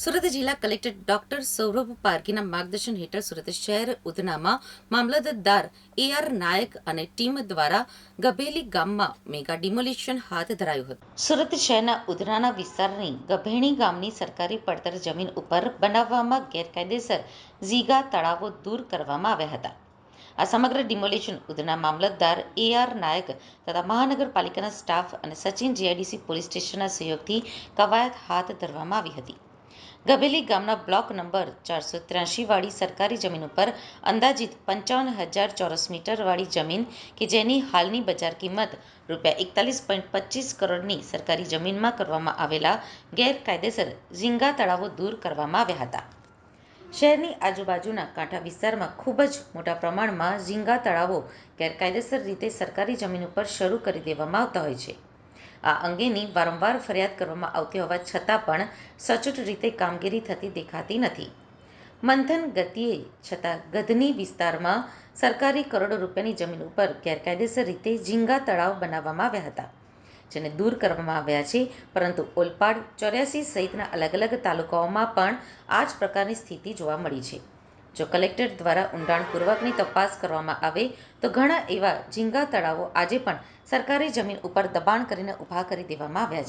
સુરત જિલ્લા collector doctor Saurabh પારગીના માર્ગદર્શન હેઠળ સુરત શહેર ઉધનામાં મામલતદાર AR નાયક અને ટીમ દ્વારા ગભેલી ગામમાં મેગા ડિમોલિશન હાથ ધરાયું હતું. સુરત શહેરના ઉધનાના વિસ્તારની ગભેણી ગામની સરકારી પડતર જમીન ઉપર બનાવવામાં ગેરકાયદેસર ઝીગા તળાવો દૂર કરવામાં આવ્યા હતા. આ સમગ્ર ડિમોલિશન ઉધના મામલતદાર AR નાયક તથા મહાનગરપાલિકાના સ્ટાફ અને સચિન GIDC પોલીસ સ્ટેશનના સહયોગથી કવાયત હાથ ધરવામાં આવી હતી. ગભેલી ગામના બ્લોક નંબર 483 વાળી સરકારી જમીન ઉપર અંદાજિત 55,000 ચોરસ મીટર વાળી જમીન કે જેની હાલની બજાર કિંમત ₹41.25 કરોડની સરકારી જમીનમાં કરવામાં આવેલા ગેરકાયદેસર ઝીંગા તળાવો દૂર કરવામાં આવ્યા હતા. શહેરની આજુબાજુના કાંઠા વિસ્તારમાં ખૂબ જ મોટા પ્રમાણમાં ઝીંગા તળાવો ગેરકાયદેસર રીતે સરકારી જમીન ઉપર શરૂ કરી દેવામાં આવતા હોય છે. આ અંગેની વારંવાર ફરિયાદ કરવામાં આવતી હોવા છતાં પણ સચોટ રીતે કામગીરી થતી દેખાતી નથી. મંથન ગતિએ છતાં ગધની વિસ્તારમાં સરકારી કરોડો રૂપિયાની જમીન ઉપર ગેરકાયદેસર રીતે ઝીંગા તળાવ બનાવવામાં આવ્યા હતા, જેને દૂર કરવામાં આવ્યા છે. પરંતુ ઓલપાડ, 84 સહિતના અલગ અલગ તાલુકાઓમાં પણ આ જ પ્રકારની સ્થિતિ જોવા મળી છે. જો કલેક્ટર દ્વારા ઊંડાણપૂર્વકની તપાસ કરવામાં આવે તો ઘણા એવા ઝીંગા તળાવો આજે પણ સરકારી જમીન ઉપર દબાણ કરીને ઊભા કરી દેવામાં આવ્યા છે.